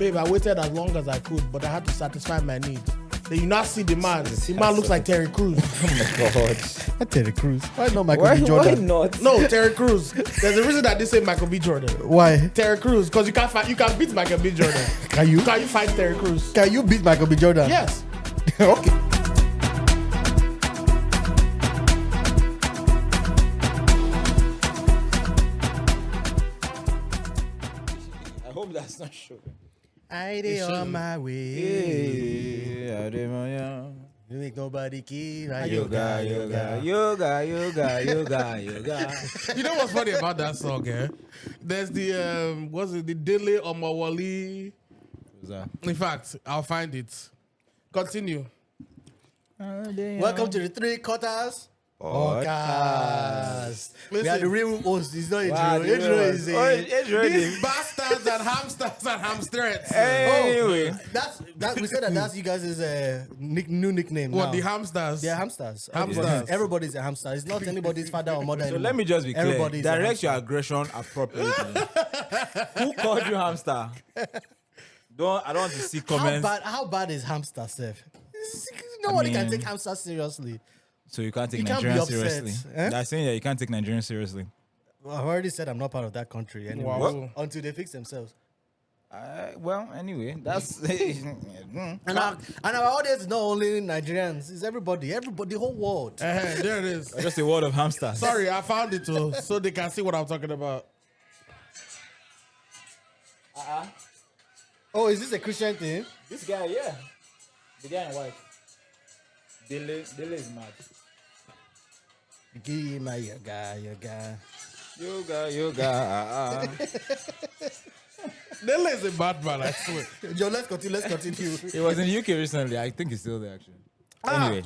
Babe, I waited as long as I could, but I had to satisfy my need. Then you not see the man. The man looks like Terry Crews. Oh my God. Not Terry Crews. Why not Micheal B Jordan? Why not? No, Terry Crews. There's a reason that they say Micheal B Jordan. Why? Terry Crews, because you can beat Micheal B Jordan. Can you? Can you fight Terry Crews? Can you beat Micheal B Jordan? Yes. Okay. I hope that's not true. I did on my way. Yeah, You make nobody keep. yoga. You know what's funny about that song, eh? There's the what's it? The Dele Omawali. Who's that? In fact, I'll find it. Continue. Welcome to the 3 Quarters Podcast. We are the real host. It's not Ejiro. Ejiro is These bastards and hamsters and hamsters. Anyway, we said that's you guys' new nickname. What, now. the hamsters? They're hamsters. Hamsters. Everybody's a hamster. It's not anybody's father or mother so anymore. let me just be clear. Everybody's a Direct your hamster. aggression appropriately. Who called you hamster? I don't want to see comments. How bad is hamster, Seth? Nobody can take hamster seriously. So you can't take You can't be Nigerians upset, seriously. eh? They're saying that you can't take Nigerians seriously. Well, I've already said I'm not part of that country anymore. Wow. Until they fix themselves. Well, anyway, that's And our audience is not only Nigerians, it's everybody, the whole world. There it is. just a word of hamsters. Sorry, I found it too, so they can see what I'm talking about. Oh, is this a Christian thing? This guy, yeah, the guy in white. Dele is mad. Give my yoga. Yoga. Dele is a bad man, I swear. Joe, let's continue. He was in the UK recently. I think he's still there actually. Anyway,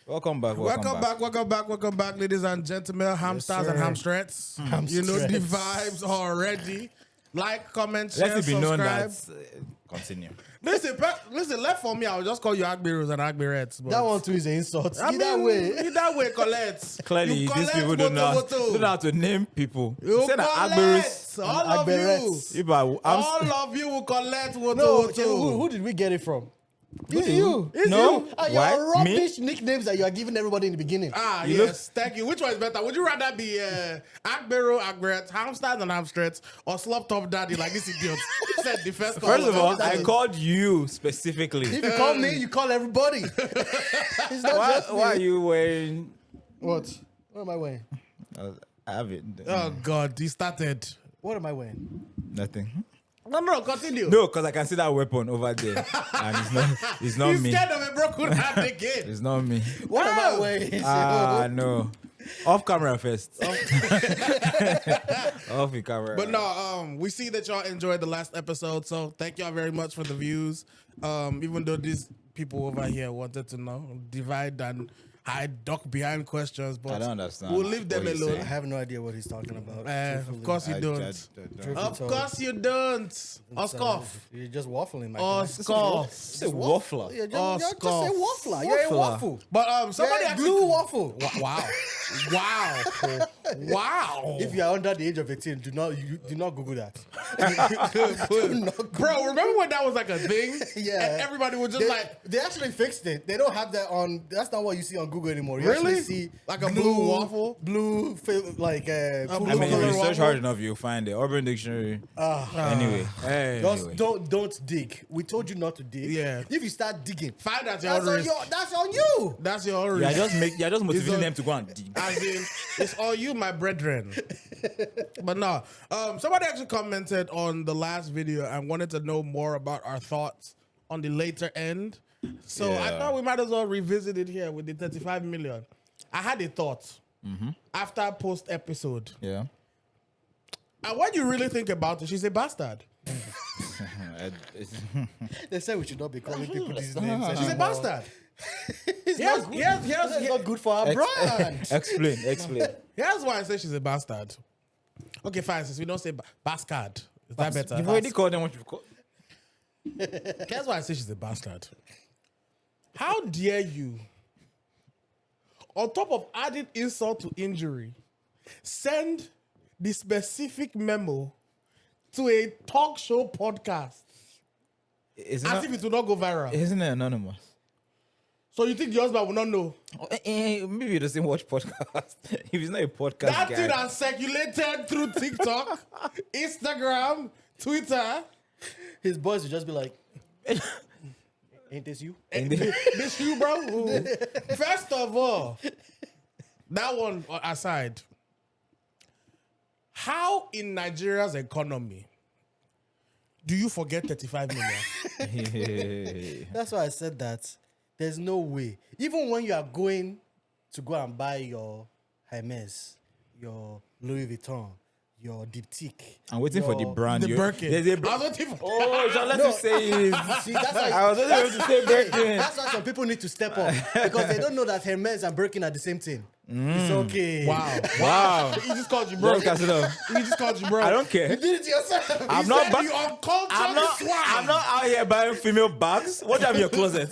welcome back. Welcome back, ladies and gentlemen, hamsters and hamstrettes. You know the vibes already. Like, comment, share, Let it be known subscribe. that. Continue. Listen, left for me, I'll just call you Agberos and Agberettes. That one too is an insult. Either way, collect. Clearly, You these collect people don't know moto. how to name people. You Say that collect. All of you. Agberettes. All of you will collect No, moto. who did we get it from? It's you. you. It's No. you. And Why? your rubbish nicknames that you are giving everybody in the beginning. Yes, thank you. Which one is better? Would you rather be Agbero, Agberettes, hamsters and hamstrettes, or slop top daddy like this idiot? He said the first call. First of all, That I is- called you specifically. If you call me, you call everybody. It's not just me. Why are you wearing? What? What am I wearing? I have it. Oh God, he started. What am I wearing? Nothing. No, continue. No, because I can see that weapon over there, and it's not He's me. scared of a broken hand again. It's not me. What am I wearing? No. Off camera first. Off the camera. But no, we see that y'all enjoyed the last episode, so thank y'all very much for the views. Even though these people over here wanted to know, divide and hide, duck behind questions, but I don't understand. we'll leave them what you're alone. I saying. have no idea what he's talking about. Of course you don't. Of course you don't. Or scoff. You're just waffling, my Or guy. scoff. It's a waffler. You're Or just a scoff. waffler. You're a Waffler. waffle. But somebody You're a actually blue waffle. Wow. Wow. If you are under the age of 18, do not Google that. Bro, remember when that was like a thing? Yeah. And everybody was just They actually fixed it. They don't have that on. That's not what you see on Google anymore. You Really? actually see Like a blue waffle? blue like blue I mean, if color you search waffle? hard enough, you'll find it. Urban Dictionary. Anyway. Just don't dig. We told you not to dig. Yeah. If you start digging, find out your that's own on, risk. that's on you. That's your own You're risk. just motivating on- them to go and dig. As in, it's all you, my brethren. But no, somebody actually commented on the last video and wanted to know more about our thoughts on the later end. So I Yeah. thought we might as well revisit it here with the 35 million. I had a thought after post episode. Yeah. And when you really think about it, she's a bastard. They said we should not be calling people these names. She's a anymore. bastard. It's not good. It's not good for our brand. Explain. Here's why I say she's a bastard. Okay, fine, since we don't say bastard. Is that better? You've already called them what you've called. Here's why I say she's a bastard. How dare you, on top of adding insult to injury, send the specific memo to a talk show podcast As if it will not go viral. Isn't it anonymous? So you think the husband will not know? Maybe he doesn't watch podcast. If he's not a podcast That guy. thing has circulated through TikTok, Instagram, Twitter. His boys will just be like, ain't this you? This you, bro? Ooh. First of all, that one aside, how in Nigeria's economy do you forget 35 million? That's why I said that. There's no way. Even when you are going to go and buy your Hermes, your Louis Vuitton, your Diptyque. I'm waiting for the brand. The Birkin. There's a I was waiting for Oh, shall let you say it. See, that's why, I was only going to say Birkin. that's why some people need to step up because they don't know that Hermes and Birkin are the same thing. It's okay. Wow. He just called you bro. Just cast it up. He just called you bro. I don't care. You did it yourself. I'm He not said ba- you uncultured I'm not out here buying female bags. What do you have in your closet?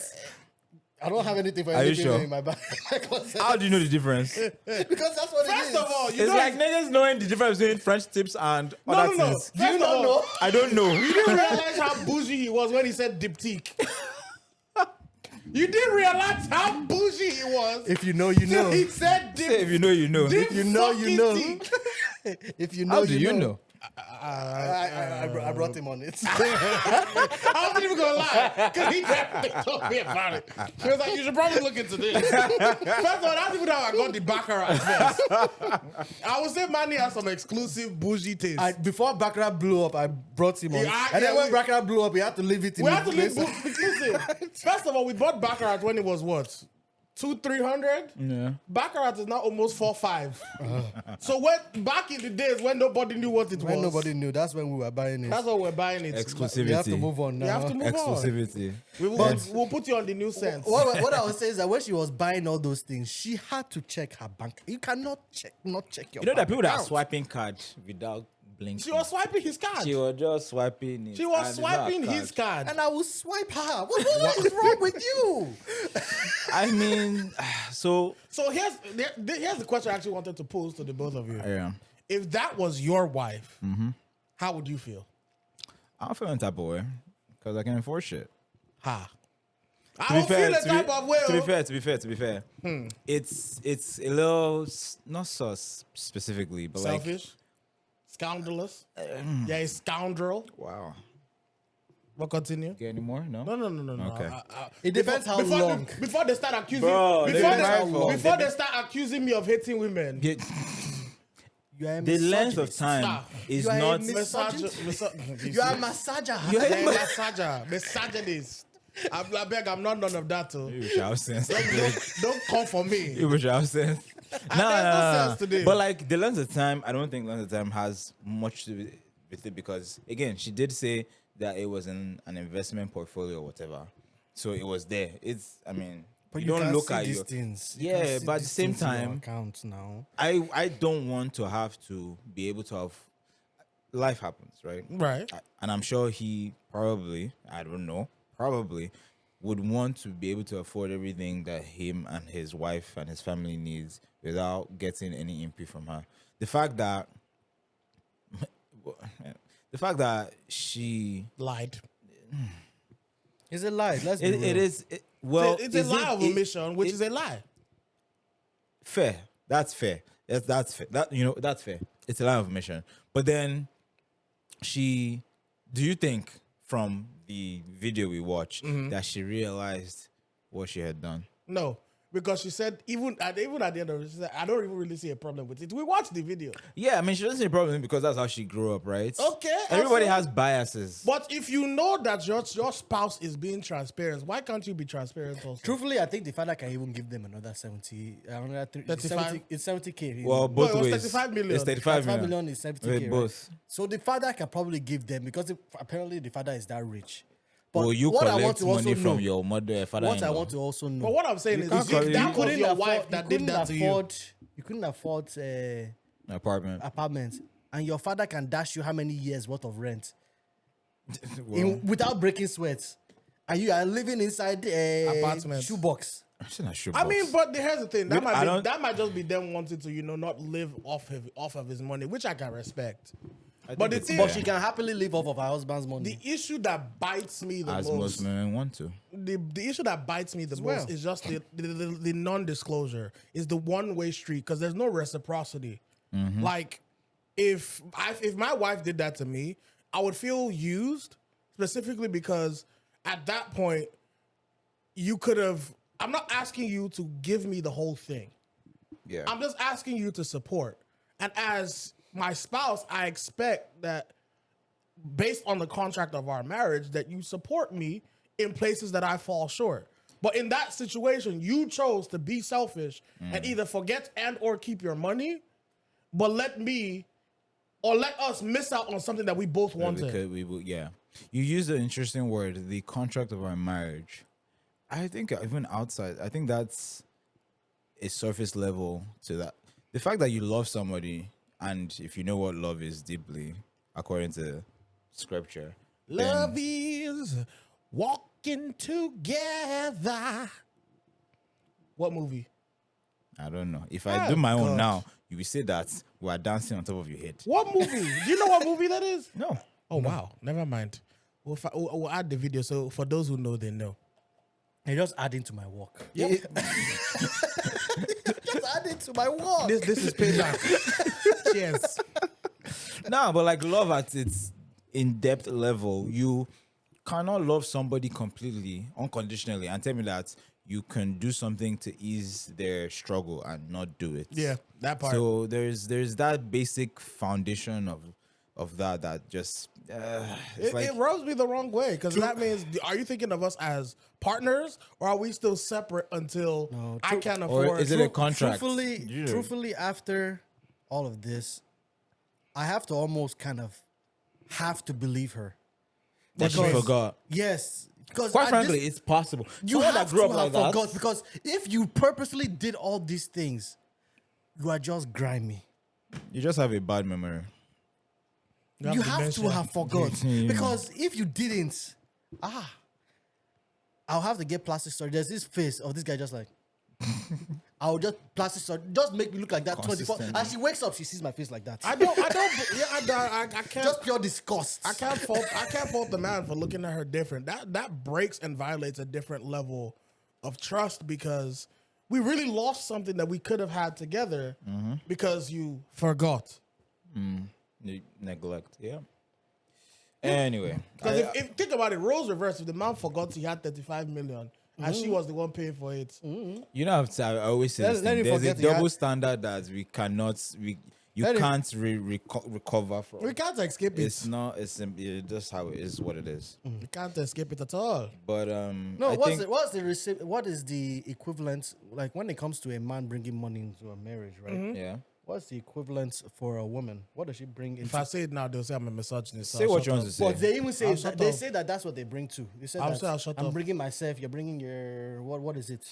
I don't have anything for Are you anything sure? in my bag. How do you know the difference? Because that's what it is. First of all, you It's know like niggas knowing the difference between French tips and other no. things. Do you First not of all, know? I don't know. You didn't realize how bougie he was when he said diptyque. You didn't realize how bougie he was. If you know, you know. He said dip. If you know, you know. dip you know, you know. fucking teak. If you know, How do you know? I brought him on it. I wasn't even gonna lie, because he definitely told me about it. He was like, "You should probably look into this." First of all, that's even how I got the baccarat first. I would say Manny has some exclusive bougie taste. Before Baccarat blew up, I brought him on. Yeah, And then yeah, when Baccarat blew up, we had to leave it in We the have to leave place. exclusive. First of all, we bought baccarat when it was what, 200-300. Yeah. Baccarat is now almost 4-5. So when back in the days when nobody knew what it When was, nobody knew, that's when we were buying it. that's why we're buying it. Exclusivity. We have to move on now. You have to move on. Exclusivity. We'll put you on the new sense. What I was saying is that when she was buying all those things, she had to check her bank. You cannot not check your You know that bank people that are account. swiping card without blinking. She was swiping his card. She was just swiping it. She was and it's not a swiping card. his card. And I will swipe her. What is wrong with you? I mean, so So here's the question I actually wanted to pose to the both of you. yeah. If that was your wife, how would you feel? I'm feeling type of way because I can enforce shit. Ha. To I be don't fair, feel the type of way. to be fair. It's a little not so specifically, but Selfish, scoundrelous. Yeah, a scoundrel. like wow. We'll continue. Get any more? No. No. Okay. It depends how long. Before they start accusing, Bro, before they start accusing me of hating women. Get, You are a the length of misogynist. time Stop. is You are a not. You are a massager. Yeah, misogynist. I beg, I'm not none of that too. You shall sense. Don't come for me. You shall sense. there's no sense today. But like the length of time, I don't think length of time has much to do with it because again, she did say that it was in an investment portfolio or whatever, so it was there. It's, I mean, But you don't can look see at these your things. You Yeah, can see but at the these same things in your time, account now. I don't want to have to be able to have life happens, right? Right. And I'm sure he probably, I don't know, probably would want to be able to afford everything that him and his wife and his family needs without getting any input from her. The fact that she Lied. It's a lie. Let's be it real. is It's a lie of omission, which is a lie. fair. That's fair. That's fair. That's fair. It's a lie of omission. But then do you think from the video we watched that she realized what she had done? No. Because she said, even at the end of it, she said, I don't even really see a problem with it. We watched the video. Yeah, I mean, she doesn't see a problem because that's how she grew up, right? Okay, Everybody also- has biases. But if you know that your spouse is being transparent, why can't you be transparent also? Truthfully, I think the father can even give them another 70. Another 35? It's 70K. Well, both it was ways. 35 million. It's 35 5 million. million is 70K. With right? both. So the father can probably give them because apparently the father is that rich. But Will you what I want collect to also money know, from your mother, father? what I want to also know. But what I'm saying is, can't if call it- that you was your wife that did that to you, You couldn't afford apartment. apartment, and your father can dash you how many years worth of rent without breaking sweat, and you are living inside a Apartment. shoebox. I mean, but here's the thing. That I might just be them wanting to, not live off of his money, which I can respect. But the it's thing, But she can happily live off of her husband's money. the issue that bites me the as most, most women want to. the issue that bites me the most well. is just the non-disclosure. Is the one-way street because there's no reciprocity. Like if my wife did that to me, I would feel used specifically because at that point you could have. I'm not asking you to give me the whole thing. Yeah. I'm just asking you to support. And as my spouse, I expect that based on the contract of our marriage, that you support me in places that I fall short. But in that situation, you chose to be selfish and either forget and or keep your money, but let us miss out on something that we both wanted. Because yeah. You used an interesting word, the contract of our marriage. I think even outside, I think that's a surface level to that. The fact that you love somebody, and if you know what love is deeply, according to scripture, Love is walking together. What movie? I don't know. If I do my God. own now, you will say that we are dancing on top of your head. What movie? Do you know what movie that is? No. Oh, wow. Never mind. We'll add the video. So for those who know, they know. You're just adding to my work. Yep. Just adding to my work. This is payback. Cheers. No, but like love at its in-depth level, you cannot love somebody completely, unconditionally, and tell me that you can do something to ease their struggle and not do it. Yeah, that part. So there's that basic foundation of that just it's It rubs me the wrong way because that means, are you thinking of us as partners or are we still separate until I can't afford? Or is it a contract? Truthfully, after all of this, I have to almost kind of have to believe her. that you forgot. Yes. Because Quite frankly, it's possible. you Someone have that grew to up like have that. forgot, because if you purposely did all these things, you are just grimy. You just have a bad memory. You have to dementia. have forgot. Yeah. Because if you didn't, I'll have to get plastic surgery. There's this face of this guy just like, I'll just plastic surgery. Just make me look like that 24. Consistently. And she wakes up, she sees my face like that. I can't. Just pure disgust. I can't fault the man for looking at her different. That breaks and violates a different level of trust because we really lost something that we could have had together because you forgot. Neglect. Yeah. Anyway, Because if think about it, roles reversed. If the man forgot he had 35 million and she was the one paying for it, you know, I always say this Let thing, me there's a forget you double had- standard that we cannot you Let it- can't recover from. we can't escape it. It's not. It's just how it is. What it is. We can't escape it at all. But No, I think what is the equivalent, like when it comes to a man bringing money into a marriage, right? yeah. What's the equivalent for a woman? What does she bring into? If I say it now, they'll say I'm a misogynist. so Say I'll what shut you want up. to say. But they even say I'll shut they up. say that that's what they bring too. They say I'll that say I'll shut I'm up. bringing myself. You're bringing your what is it?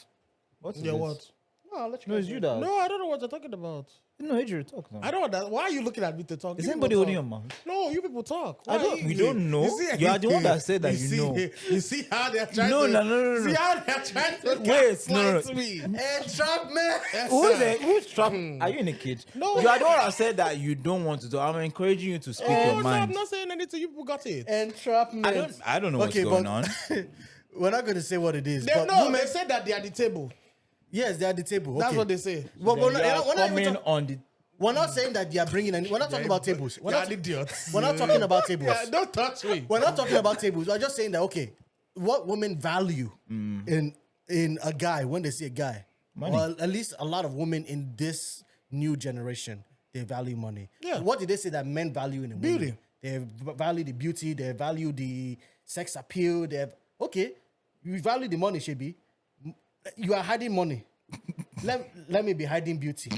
What's Yeah, this? what? No, I'll let you. No, guys it's you know. that. No, I don't know what you're talking about. No, Ejiro, talk now. I don't know that. Why are you looking at me to talk? Is You anybody people holding your talk. mouth? No, you people talk. I Why don't- you- we don't know. You are the one that said that you see, know. You see how they're trying No, to... no. See how they're trying to Wait, no. gaslight me. Entrapment. Who's trapped? Are you in a cage? No. You are the one that said that you don't want to do. I'm encouraging you to speak No, your no, I'm mind. not saying anything. You people got it. Entrapment. I don't know what's going on. We're not going to say what it is. They, but no, women, they said that they're at the table. yes, they're at the table. That's okay. what they say. But we're Then you are not even coming talk- on the. we're not saying that they are bringing any. We're not talking about tables. We're You're not, an idiot. we're not talking about tables. Yeah, don't touch me. We're not talking about tables. We're just saying that, okay, what women value in a guy when they see a guy, Money. or at least a lot of women in this new generation, they value money. Yeah. What did they say that men value in a woman? Beauty. They value the beauty. They value the sex appeal. They have, okay, you value the money, Shebi. You are hiding money. let me be hiding beauty.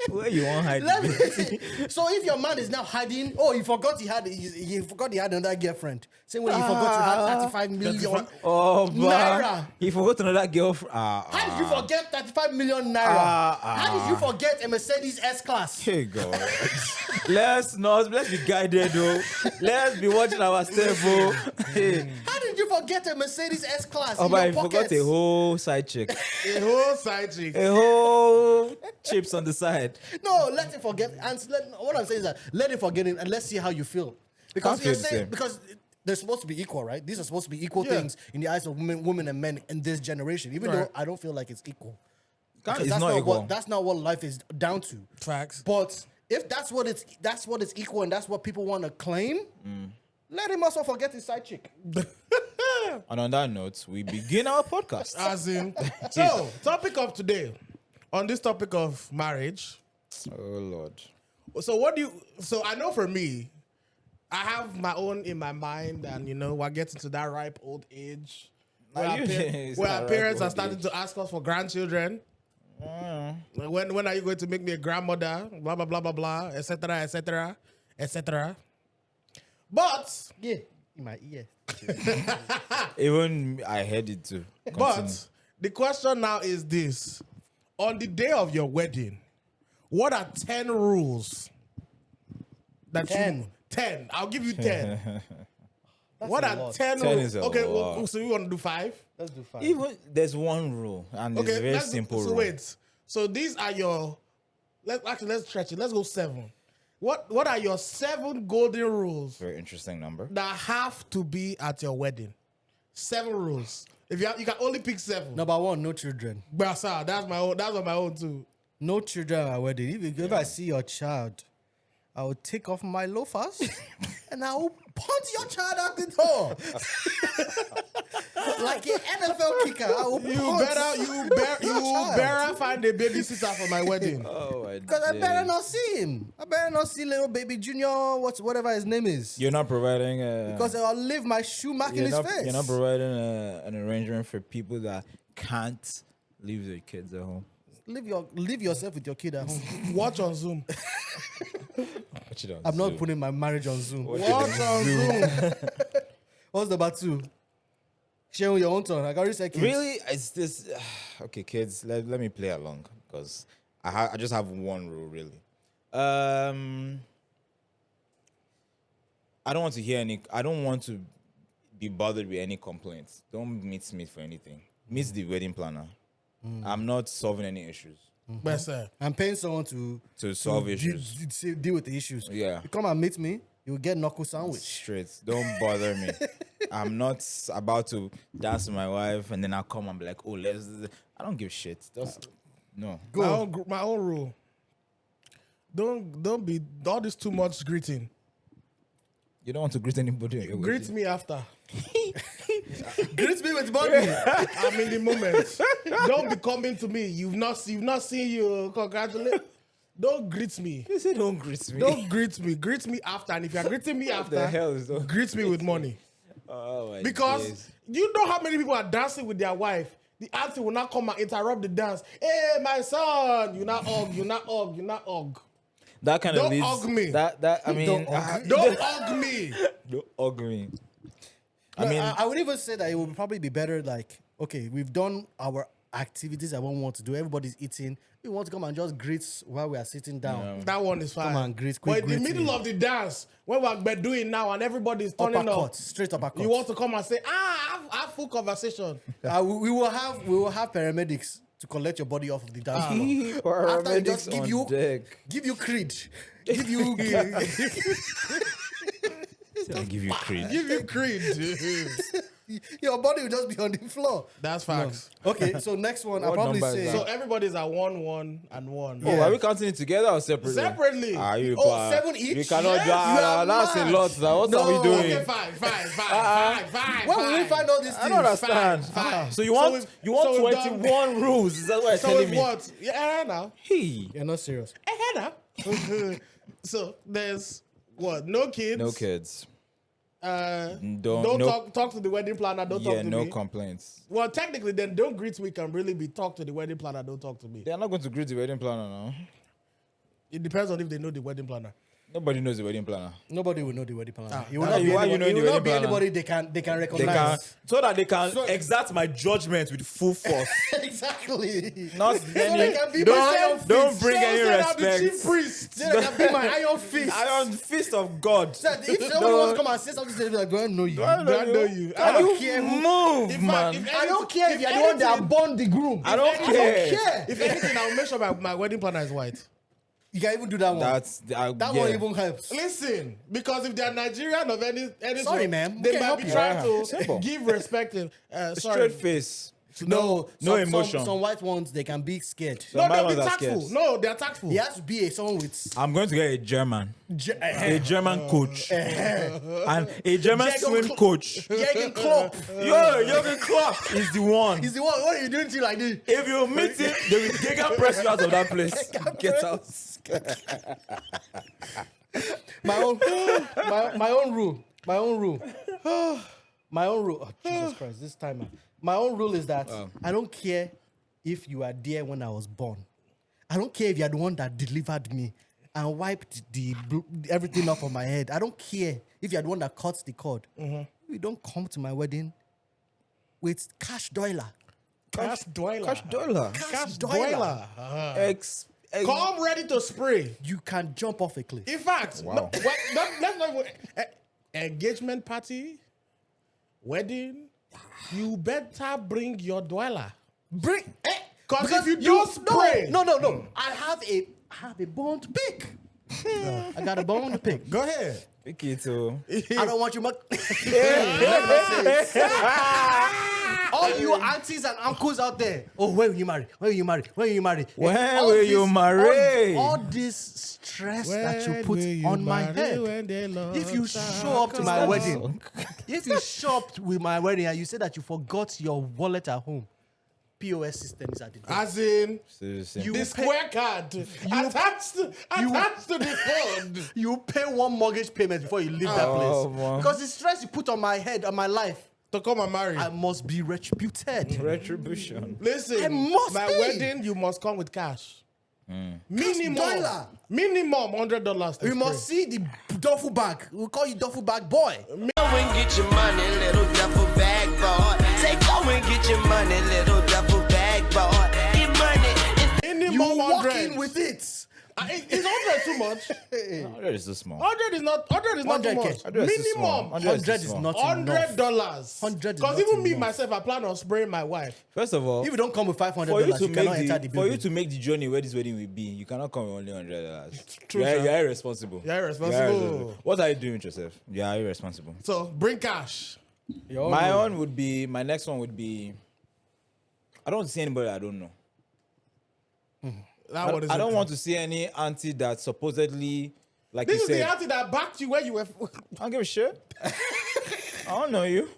Where you want hide? Let me- so if your man is now hiding, he forgot he had another girlfriend. Same way he forgot you had 35 million. Oh, Naira. He forgot another girl. How did you forget 35 million naira? How did you forget a Mercedes S-Class? Hey God. Let's be guided though. Let's be watching our step. Oh. Hey. How did you forget a Mercedes S-Class Oh, in but your I forgot pockets. a whole side chick. A whole side chick. A whole chips on the side. No, let it forget. And what I'm saying is that let it forget it and let's see how you feel. Because Can't you're feel the saying same. because they're supposed to be equal, right? These are supposed to be equal Yeah. things in the eyes of women and men in this generation. Even though Right. I don't feel like it's equal. It's Because not equal. that's not what life is down to. Facts. But if that's what it's equal and that's what people want to claim, let him also forget his side chick. And on that note, we begin our podcast. As in, so topic of today, on this topic of marriage. Oh Lord. So what do you? So I know for me, I have my own in my mind, and we're getting to that ripe old age where It's our not ripe parents are old starting age. to ask us for grandchildren. When are you going to make me a grandmother? Blah blah blah blah blah, etc. etc. etc. But Yeah, in my ear. Even I heard it too. Continue. But the question now is this: on the day of your wedding, what are 10 rules that 10. you 10? I'll give you 10. What a are lot. 10 10 rules? is a Okay, lot. so you want to do 5? Let's do 5. Even there's one rule, and it's a very simple so rule. wait. So these are your. Let's stretch it. Let's go 7. What are your 7 golden rules Very interesting number. that have to be at your wedding? 7 rules. If you can only pick 7. Number 1, no children. But sir, that's my own. That's on my own too. No children at my wedding. If I see your child, I will take off my loafers and I will punch your child out the door. Like an NFL kicker. I will You punch your better find a babysitter for my wedding. Oh my Because I better not see him. I better not see little baby Junior, whatever his name is. You're not providing Because I'll leave my shoe mark in his face. You're not providing an arrangement for people that can't leave their kids at home. Leave yourself with your kid at home. Watch on Zoom. Watch it on I'm not Zoom. putting my marriage on Zoom. Watch on Zoom. What's number 2? Share your own turn. I already said kids. Really? It's this. Okay, kids, let me play along because I just have one rule, really. I don't want to hear any. I don't want to be bothered with any complaints. Don't meet me for anything. Meet the wedding planner. I'm not solving any issues. But sir, I'm paying someone to Solve issues. deal with the issues. Yeah. You come and meet me, you'll get knuckle sandwich. Straight. Don't bother me. I'm not about to dance with my wife and then I'll come and be like, oh, let's. I don't give shit. Just no. my own rule. Don't be all this too much greeting. You don't want to greet anybody. on your Greet wedding. me after. Greet me with money. I'm in the moment. Don't be coming to me. You've not seen you. Congratulate. Don't greet me. You say don't greet me. Don't greet me. Greet me after. And if you're greeting me What the after, hell is that? greet me with money. Oh my Because days. you know how many people are dancing with their wife. The auntie will not come and interrupt the dance. Hey, my son, you not hug. That kind Don't of leads. hug me. That I mean, Don't hug Don't hug me. don't hug me. I mean, I would even say that it would probably be better. Like, okay, we've done our activities that we want to do. Everybody's eating. We want to come and just greet while we are sitting down. That one is fine. Come on, greet, But quick in the greeting. middle of the dance, when we're doing now and everybody's turning Uppercut, up, straight uppercut. you want to come and say, have full conversation. we will have paramedics to collect your body off of the dance floor. After they just Paramedics give you on deck. creed, give you I give you credit. Give you creed. your body will just be on the floor. That's facts. Okay, so next one, I'll What probably number is say So everybody's at 1, 1, and 1. Oh, are we counting it together or separately? Separately. Ah, you Oh, 7 each? You cannot Yes, do you are that's a mad. lot. Now. What are we No. doing? Okay, fine. when will we find all these I things? don't understand. Fine. So you So want we've- you want so we've done- 21 rules? Is that what you're So telling with me? what? Yeah, now. Hey, You're not serious. So there's what? No kids. no kids. Don't no- talk to the wedding planner. Don't talk Yeah, to no me. complaints. Well, technically, then don't greet me can really be talk to the wedding planner. Don't talk to me. They are not going to greet the wedding planner now. It depends on if they know the wedding planner. Nobody knows the wedding planner. Nobody will know the wedding planner. It will why not be you anybody, know it the will not wedding be planner? anybody they can They can, recognize. so that they can So- exact my judgment with full force. Exactly. Not they any. can be my iron Don't fist. bring any Said I'm the respect. chief priest. So they can be my iron fist. Iron fist of God. So if somebody wants to come and say something, they'll be like, do I know you? I Do know you. I don't care who. Move, In man. fact, I don't care if you're the one that born the groom. I don't care. If anything, I'll make sure my wedding planner is white. You can even do that one. That one even helps. Listen, because if they're Nigerian of any Sorry, sort, ma'am. they We can might be help trying you. to Simple. give respect. Sorry. Straight face. No emotion. Some white ones, they can be scared. No, my they'll be ones are tactful. scared. No, they're tactful. He has to be someone with I'm going to get a German. A German coach. And a German Jürgen swim Klopp. coach. Jürgen Klopp. Jürgen Klopp is the one. He's the one. What are you doing to you like this? If you meet him, they will Gega press you out of that place. Get out. My own rule. Oh, Jesus Christ, this timer. My own rule is that I don't care if you are there when I was born. I don't care if you're the one that delivered me and wiped everything off of my head. I don't care if you're the one that cuts the cord. You don't come to my wedding with cash doiler. Cash doiler. Cash dollar. Cash doiler. doiler. Come ready to spray. You can jump off a cliff. In fact, Wow. let's not engagement party, wedding. You better bring your dweller. Bring Because if you don't spray, no. I have a bone to pick. I got a bone to pick. go ahead. Pick it too. I don't want you much. All you aunties and uncles out there. Oh, when will you marry? When will you marry? When will you marry? When All will you marry? All this stress that you put on my head. If you show up to my wedding, if you show up with my wedding and you say that you forgot your wallet at home, POS system is at the door. As in Seriously. the square card attached to the phone. You pay one mortgage payment before you leave that place. man. Because the stress you put on my head, on my life, To come and marry. I must be retributed. Retribution. Listen, I must my be. wedding, you must come with cash. Minimum dollar. $100. We must see the duffel bag. We'll call you duffel bag boy. Go and get your money, little duffel bag boy. Say go and get your money, little duffel bag boy. Get money. Minimum You walk 100. in with it. Is 100 too much? 100 is too small. 100 is not. 100 is not too 100K. much. 100 is too small. Minimum 100 is small. not enough. $100. 100 is Because not even me enough. myself, I plan on spraying my wife. First of all, If you don't come with $500, for you to you cannot enter the make the building. journey where this wedding will be, you cannot come with only $100. True, You're sir. irresponsible. You're irresponsible. What are you doing with yourself? You are irresponsible. So bring cash. My next one would be. I don't want to see anybody I don't know. That one is I don't okay. want to see any auntie that supposedly, like This you is the said, auntie that backed you when you were. I don't give a shit. I don't know you.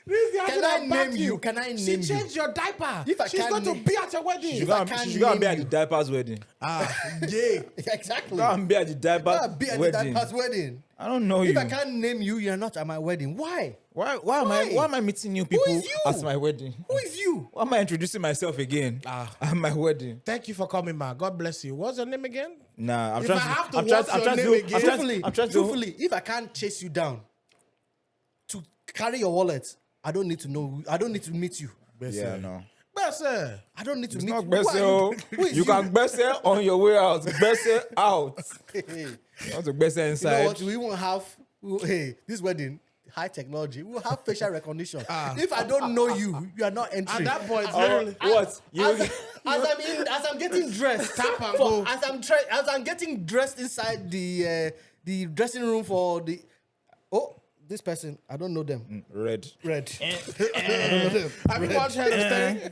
This is the auntie Can that I backed name you? Can I She name you? changed your diaper. If I She's can't going to name- be at your wedding. She's If I gonna can't be at name the you. diapers wedding. Yeah. Exactly. Go and be at the diapers Be at the wedding. diaper's wedding. I don't know If you. I can't name you, you're not at my wedding. Why? Why am I meeting new people is you? at my wedding? Who is you? Why am I introducing myself again at my wedding? Thank you for coming, man. God bless you. What's your name again? Nah, I'm If trying I to. have to I'm trying. watch I'm your trying name to. again- I'm trying. I'm trying to. Truthfully, if I can't chase you down to carry your wallet, I don't need to know. I don't need to meet you. Yeah, no. Bessie. I don't need to It's meet not you. Who are Bessel. Who is You can Bessel on your way out. Bessel out. You Not to Bessel know inside. what? We won't have. Hey, this wedding, high technology. We'll have facial recognition. If I don't know you, you are not entering. At that point, Oh, literally. what? As I'm getting dressed, Tap and for- go. as I'm getting dressed inside the dressing room for the this person, I don't know them. Red. Red. Have you watched Head of State?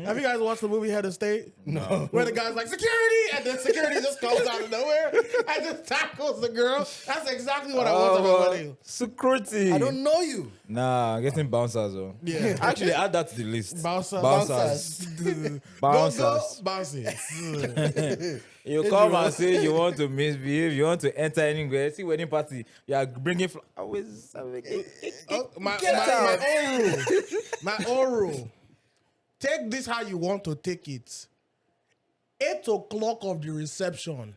Have you guys watched the movie Head of State? No. Where the guy's like, security! And then security just comes out of nowhere and just tackles the girl. That's exactly what I want at my wedding. Security. I don't know you. Nah, getting bouncers though. Yeah. Actually, add that to the list. Bouncers. Bouncers. Go, Bouncers. bounces. You come and say you want to misbehave, you want to enter anywhere. See wedding party, you are bringing. Always. Oh, my out. own rule. My own rule. Take this how you want to take it. 8 o'clock of the reception.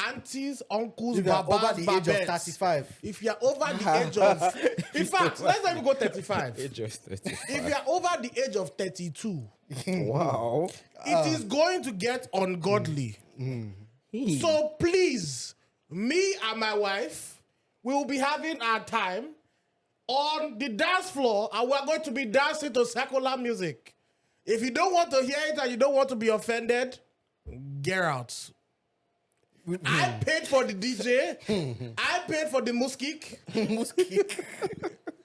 aunties, uncles, If you're over babas, the age of babettes. 35. If you're over the age of, in fact, let's not even go 35. Age of 35. If you're over the age of 32, Wow. it is going to get ungodly. So please, me and my wife, we will be having our time on the dance floor, and we're going to be dancing to secular music. If you don't want to hear it and you don't want to be offended, get out. I paid for the DJ. I paid for the muskik.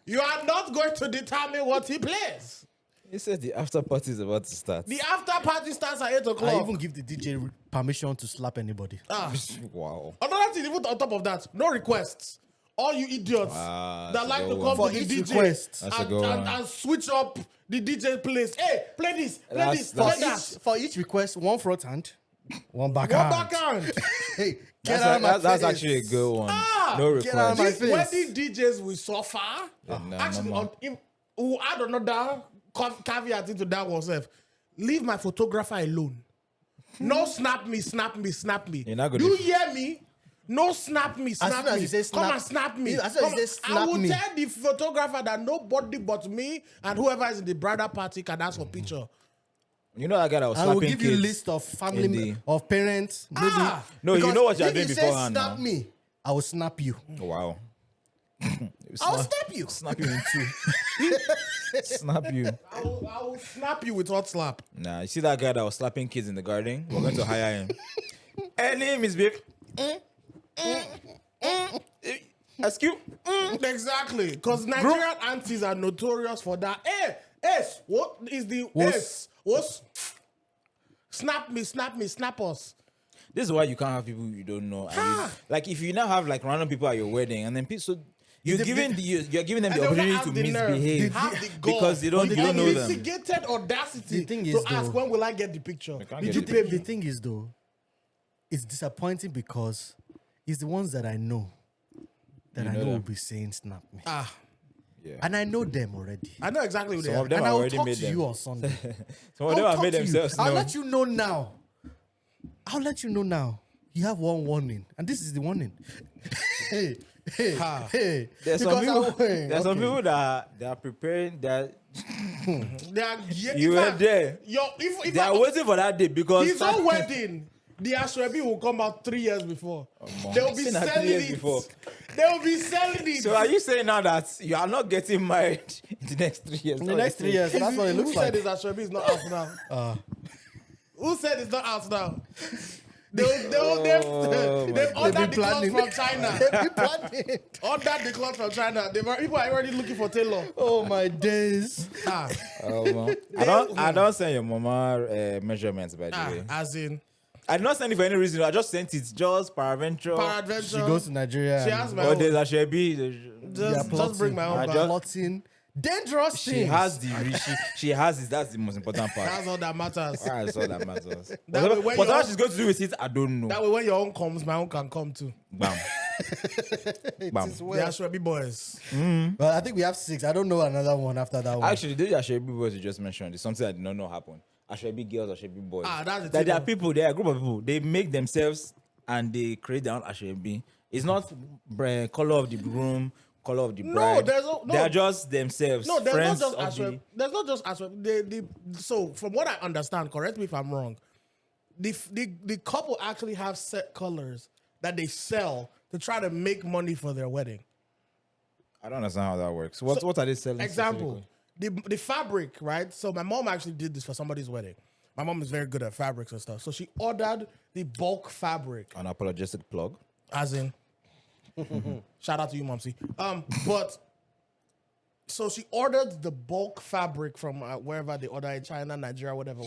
You are not going to determine what he plays. He said the after party is about to start. The after party starts at 8 I o'clock. even give the DJ permission to slap anybody. Wow. Another thing, even on top of that, no requests. All you idiots Wow, that that's like a to good come one. to the For each DJ request. That's a good one. and switch up the DJ plays. Hey, play this, play That's- this, that's- play that. For each request, one front hand, one back One hand. backhand. Hey, get out of my That's face. actually a good one. No get out of my request. face. Wedding DJs will suffer. no, Actually, no, we'll add another caveat into that one self. Leave my photographer alone. No snap me, snap me, snap me. You're not gonna- Do you hear me? No snap me, snap soon as me. you say Come snap- and snap me. as soon as Come you say I snap will me. tell the photographer that nobody but me and whoever is in the bridal party can ask for picture. You know that guy that was I will slapping give you a kids? list of family, in the- of parents. Maybe. No, you know what you're if doing you beforehand say snap now. me, I will snap you. Wow. I'll snap you. Snap you in two. Snap you. I will snap you with hot slap. Nah, you see that guy that was slapping kids in the garden? We're going to hire him. Any misbehave? Excuse? Exactly. Because Nigerian aunties are notorious for that. Hey, S, what is the S? What's snap me, snap me, snap us. This is why you can't have people you don't know. And like if you now have like random people at your wedding, and then people, so you're giving them And the they will opportunity have to the nerve, misbehave have the gall, because you don't know them. Instigated audacity The thing to is, ask though- when will I get the picture? can't Did get you the pay The me? thing is, though, it's disappointing because it's the ones that I know them. will be saying snap me. Yeah. And I know them already. I know exactly who they Some are. of them And have I'll already talk made to them. you on Sunday. Some of them I'll have talk made to you. themselves I'll known. let you know now. I'll let you know now. You have one warning, and this is the warning. hey. There's some Because people. okay. People that they are preparing that They are, you were there. If They are waiting for that day because his own wedding, the Ashwebi will come out 3 years before. They will be Seen that 3 selling years it. before. They will be selling it. So are you saying now that you are not getting married in the next 3 years? In the next 3 years, so that's what it looks Who like. said this Ashwebi is not out now? Who said it's not out now? They've ordered the clothes planning. from China. They be planning. Ordered the clothes from China. People are already looking for tailor. Oh my days. I don't send your mama measurements by the way. As in, I did not send it for any reason. I just sent it just paraventure. peradventure. She goes to Nigeria. She and has my But own. there's a Shebi. Just bring my own I back. just- plotting dangerous She things. has she has it. That's the most important part. That's all that matters. That's all that matters. That But way when what you're- she's going to do with it, I don't know. That way, when your own comes, my own can come too. Bam. Bam. It's They well. are Ashwebi boys. But I think we have 6. I don't know another one after that one. Actually, this Ashwebi boys you just mentioned is something I did not know happened. Ashwebi girls, Ashwebi boys. That's the That thing. there are people, there are a group of people. They make themselves and they create their own Ashwebi. It's not color of the groom, color of the bride. there's no- They are just themselves. No, there's friends not just of Ashwebi. There's not just Ashwebi. So, from what I understand, correct me if I'm wrong, the couple actually have set colors that they sell to try to make money for their wedding. I don't understand how that works. What are they selling? Example, the fabric, right? So my mom actually did this for somebody's wedding. My mom is very good at fabrics and stuff. So she ordered the bulk fabric, Unapologetic plug. as in, shout out to you, Momsy. But so she ordered the bulk fabric from wherever they order in China, Nigeria, whatever.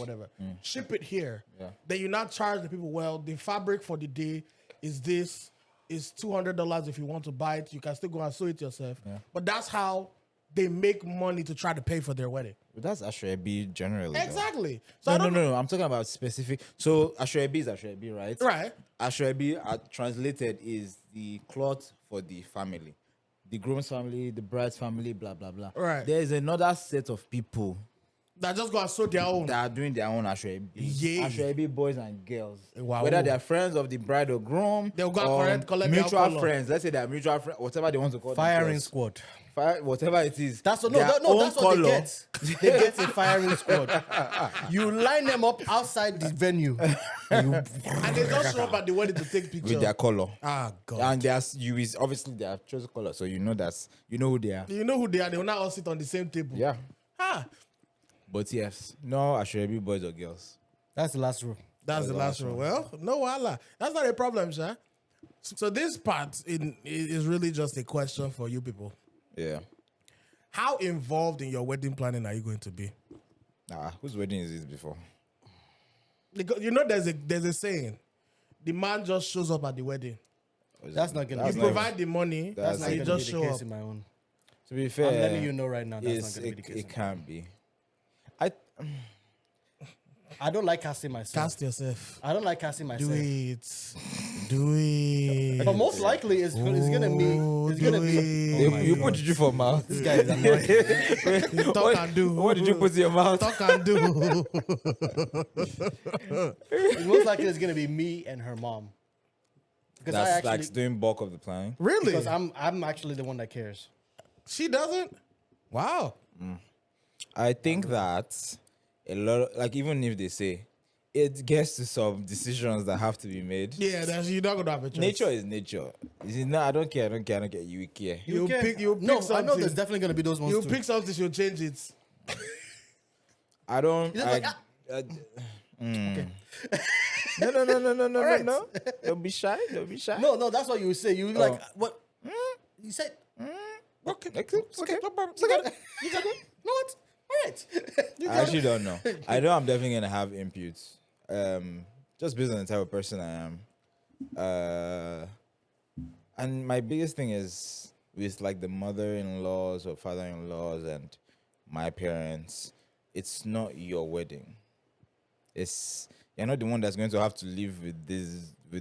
Ship it here. Yeah. Then you not charge the people. Well, the fabric for the day is this. Is $200 if you want to buy it. You can still go and sew it yourself. Yeah. But that's how they make money to try to pay for their wedding. But that's Ashwebi generally. though. Exactly. So No. I'm talking about specific. So Ashwebi is Ashwebi, right? Right. Ashwebi, translated, is the cloth for the family, the groom's family, the bride's family, blah blah blah. Right. There is another set of people That just go and sew their own. That are doing their own Ashwebi. Yeah. Ashwebi boys and girls. Wow. Whether they're friends of the bride or groom, They'll go and collect their mutual color. friends. Let's say they're mutual friends, whatever they want to call Firing themselves. squad. Whatever it is. That's what, their that's own what color. they get. They get a firing squad. You line them up outside the venue. And they just show up at the wedding to take pictures. With their color. Ah, God. And there's obviously they have chosen color, so you know who they are. You know who they are. They will not all sit on the same table. Yeah. Ah, But yes, no Ashwebi boys or girls. That's the last rule. that's the last one. Well, no wala. That's not a problem, sir. So this part is really just a question for you people. Yeah. How involved in your wedding planning are you going to be? Whose wedding is this before? Because you know there's a saying, the man just shows up at the wedding. That's not gonna. You be provide the money, That's That's and not you gonna just be the show case up. in my own. To be fair, I'm letting you know right now. That's it's- not gonna be the case. it can't be. I don't like casting myself. Cast yourself. I don't like casting myself. Do it. Do it. But most likely, it's gonna be. It's gonna be. Oh my you God. put Juju for mouth. This guy is annoying. Talk and do. What did you put in your mouth? Talk and do. Most likely, it's gonna be me and her mom. Because I That's actually, like doing bulk of the planning. Really? because I'm actually the one that cares. She doesn't? Wow. I think that a lot of, like, even if they say it gets to some decisions that have to be made. Yeah, you're not gonna have a choice. Nature is nature. You see, no, I don't care. You will care. You care? pick No, I know something. there's definitely gonna be those ones You too. pick something, she'll change it. I don't. Is it like, No. Don't be shy. No, that's what you would say. You would like what? You said Okay. you got it. No, it's all right. You I got actually it. don't know. I know I'm definitely gonna have inputs. Just based on the type of person I am. And my biggest thing is with like the mother-in-laws or father-in-laws and my parents, it's not your wedding. You're not the one that's going to have to live with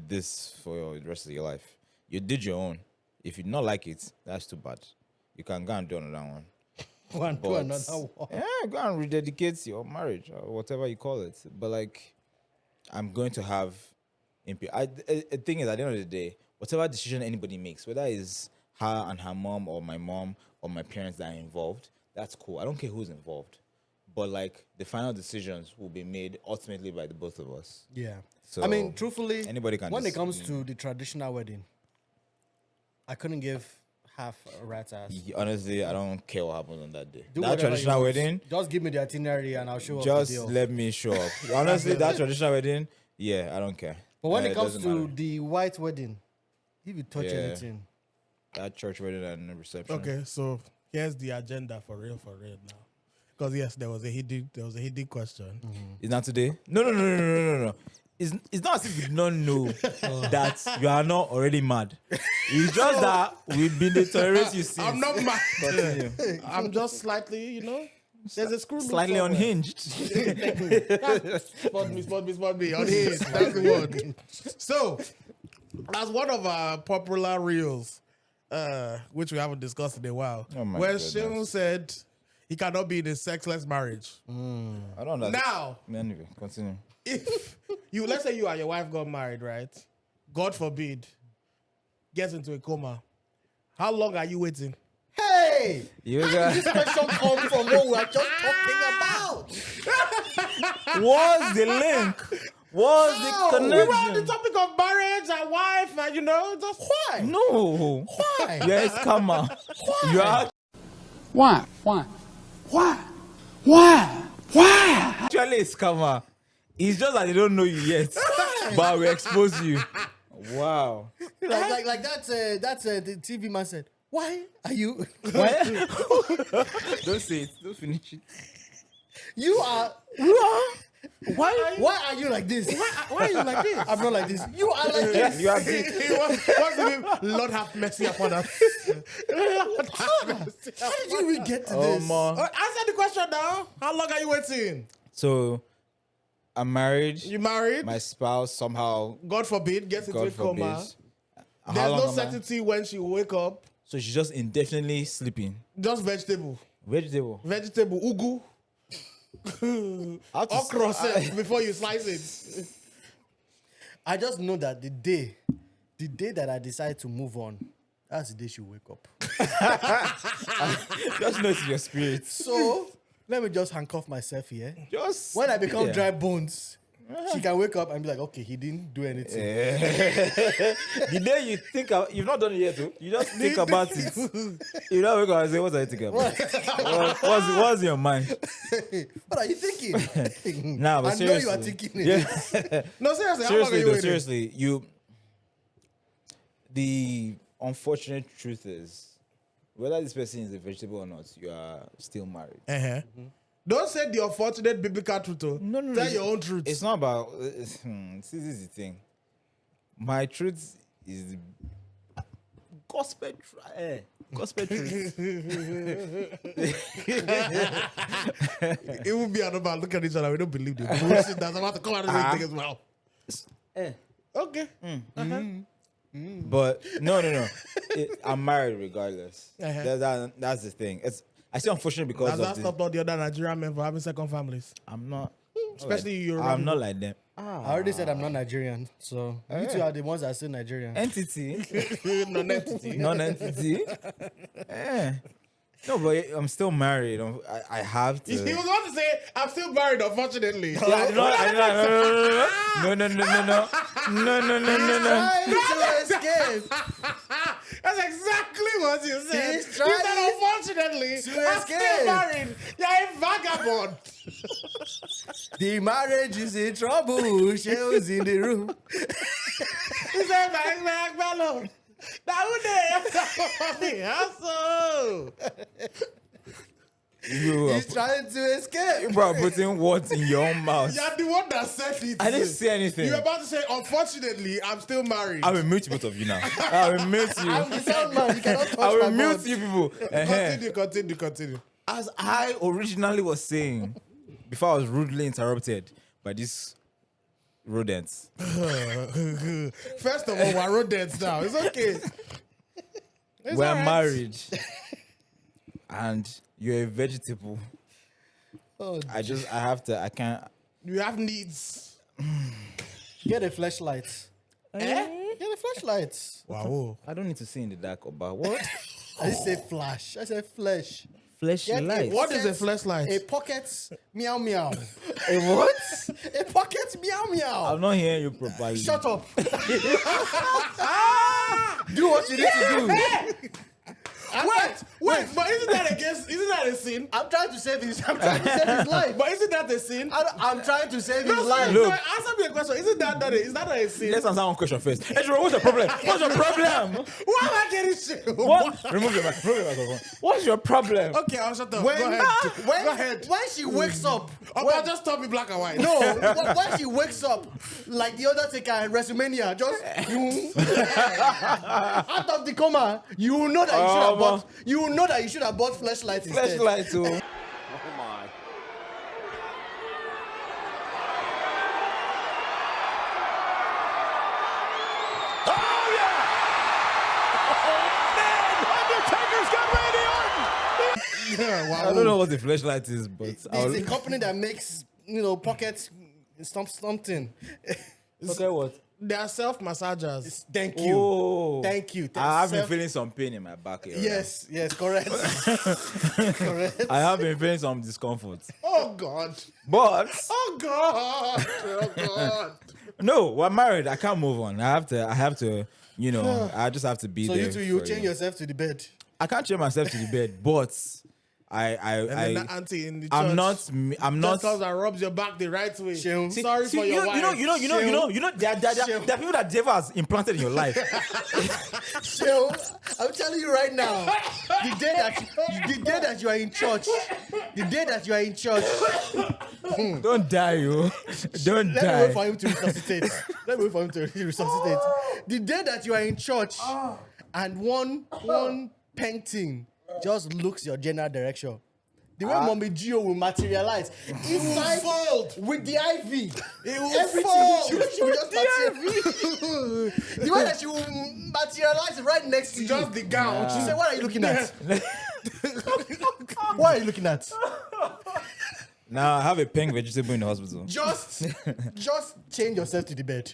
this for the rest of your life. You did your own. If you not like it, that's too bad. You can go and do another one. One to But, another one. yeah, go and rededicate your marriage or whatever you call it. But like, I'm going to have input. The thing is, at the end of the day, whatever decision anybody makes, whether it's her and her mom or my parents that are involved, that's cool. I don't care who's involved. But like, the final decisions will be made ultimately by the both of us. Yeah. So I mean, truthfully, anybody can when it just- comes to the traditional wedding, I couldn't give half a rat's ass. Honestly, I don't care what happens on that day. Do That whatever you traditional want. wedding, Just give me the itinerary and I'll show up. just the day of. let me show up. Honestly, that traditional wedding, yeah, I don't care. But when it comes doesn't to matter. the white wedding, if you touch Yeah. anything, That church wedding and reception. Okay, so here's the agenda for real now. Because yes, there was a hidden question. Is not today? No. It's not as if we did not know that you are not already mad. It's just that we've been tolerating you since. I'm not mad. Continue. I'm just slightly, there's a screw loose Slightly somewhere. unhinged. Spot me. Unhinged. That's the word. So, as one of our popular reels, which we haven't discussed in a while, Oh my where goodness. Shehu said he cannot be in a sexless marriage. I don't know. Now, Anyway, continue. if let's say you and your wife got married, right? God forbid, gets into a coma. How long are you waiting? hey, You this guys, question comes from what we are just talking about. what's the link? What's the We were on the connection? topic of marriage and wife, and just Why? No. Why? Yes, come on. You are Why? actually a scammer. It's just that they don't know you yet. But we expose you. Wow. Like that's the TV man said. Why are you? What? Don't say it. Don't finish it. You are. Why are you like this? why are you like this? I'm not like this. You are like this. You are What's the name? Lord have mercy upon us. Lord have mercy. How did you even get to Oh, this? man. Answer the question now. How long are you waiting? So, I'm married. You married? My spouse somehow, God forbid, gets into God a coma. forbid. How There's long no am I? certainty when she will wake up. So she's just indefinitely sleeping. Just vegetable. Vegetable. Vegetable. Ugu. Okra set before you slice it. I just know that the day that I decide to move on, that's the day she wake up. Just know it's in your spirit. So let me just handcuff myself here. Just When I become dry bones, she can wake up and be like, okay, he didn't do anything. The day you think you've not done it yet, too. You just think about it. You don't wake up and say, "What are you thinking about? What's in your mind?" What are you thinking? Nah, but I seriously, know you are thinking it. Yeah. No, seriously, how long are seriously, you though, waiting? seriously, the unfortunate truth is, whether this person is a vegetable or not, you are still married. Uh-huh. Don't say the unfortunate biblical truth. Oh. No, Tell your own truth. It's not about. This is the thing. My truth is the gospel. Gospel truth. It would be about look at each other. We don't believe the bullshit that's about to come out of this thing as well. Okay. But no. I'm married regardless. Uh-huh. That's the thing. I say unfortunate because Does of that stop all the other Nigerian men from having second families? I'm not. Especially you. I'm not like them. I already said I'm not Nigerian, so you two are the ones that are still Nigerian. Entity. Non-entity. Non-entity. No, but I'm still married. I have to. He was about to say, I'm still married, unfortunately. No. Trying to escape. That's exactly what you said. He's You trying said, unfortunately, to I'm escape. still married. You're a vagabond. The marriage is in trouble. Shells in the room. He said, back, fellow. He's trying to escape. You bro putting words in your own mouth. You're the one that said it. I didn't say anything. You were about to say, unfortunately, I'm still married. I will mute both of you now. I will mute you. I'm the sound man. You cannot touch I will my mute mouth. you people. Continue. As I originally was saying, before I was rudely interrupted by these rodents. First of all, we're rodents now. It's okay. We're all right. married. And you're a vegetable. Oh, I can't. You have needs. get a flashlight. Get a flashlight. Wow. I don't need to see in the dark about what? I didn't say flash. I said flesh. Flesh Get light. What is a flashlight? A pocket meow meow. A what? A pocket meow meow. I'm not hearing you properly. Shut up. Do what you need to do. Wait, but isn't that a sin? I'm trying to save his life. But isn't that a sin? I'm trying to save his life. Look. Answer me a question. Is that a sin? Let's answer one question first. Ejiro, what's your problem? What's your problem? Why am I getting shit? What? Remove your microphone. What's your problem? Okay, I'll shut up. When, Go ahead. when she wakes up, Well, just tell me black and white. no, when she wakes up, like the Undertaker in WrestleMania, just out of the coma, you will know that you should have bought flashlight instead. Flashlight too. Oh my. Yeah, wow. I don't know what the flashlight is, but It's a company that makes, pockets something. okay, what? They are self-massagers. Thank you. Oh, Thank you. I have been feeling some pain in my back here. Yes, correct. Correct. I have been feeling some discomfort, Oh, God. but Oh, God. Oh, God. no, we're married. I can't move on. I have to. I just have to be So there. you two, you for chain yourself to the bed. I can't chain myself to the bed, but And then the auntie in the church. I'm not. Just comes and rubs your back the right way. Sheung. Sorry for your wife. There are people that devil has implanted in your life. So I'm telling you right now, the day that you are in church, Don't die, you. Don't let me die. wait for him to resuscitate. The day that you are in church, and one painting just looks your general direction. The way Mommy Gio will materialize inside with the ivy. It will Everything fall. she will just the way that she will materialize right next to you. Just the gown. She said, "What are you looking at? What are you looking at?" Now I have a pink vegetable in the hospital. Just change yourself to the bed.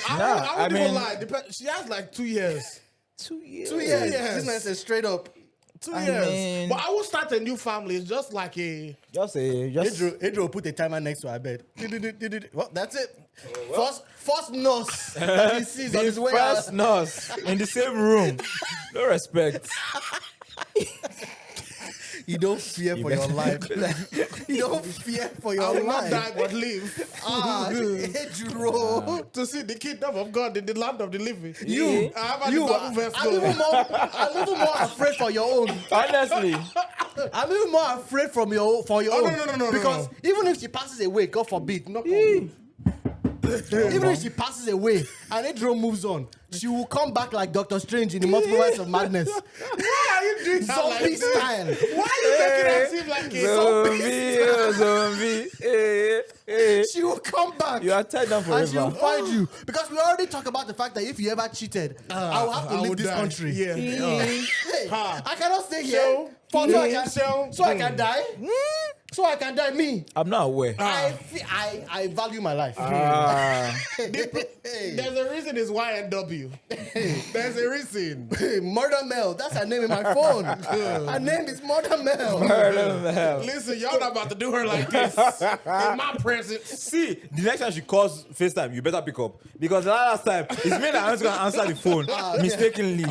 I wouldn't even mean- lie. She has like 2 years. 2 years. 2 years. Yes. This man says straight up. 2 I years. mean- But I will start a new family. It's just like a. Just Adriel put a timer next to her bed. Well, that's it. First nurse that he sees on his way first out. nurse in the same room. No respect. You don't fear for your life. You don't fear for I your will not life. die but live. Adriel. To see the kingdom of God in the land of the living. You, I have you, the Bible verse I'm even more afraid for your own. Honestly. I'm even more afraid for your Oh, own. no, Because even if she passes away, God forbid, knock on wood. Even if she passes away and Adriel moves on, she will come back like Doctor Strange in the multiverse of madness. Why are you doing that like Zombie this? style. Why are you making it seem like a zombie? Zombie. She will come back. You are tied down And she will forever. find you. Because we already talked about the fact that if you ever cheated, I will have to I leave would this die. country. Yeah. Hey, Ha. I cannot stay here So, so I can die. So I can die. Me. I'm not aware. I value my life. There's a reason it's YNW. There's a reason. Murder Mel. That's her name in my phone. Her name is Murder Mel. Listen, y'all not about to do her like this in my presence. See, the next time she calls FaceTime, you better pick up. Because the last time, it's me that I'm going to answer the phone mistakenly.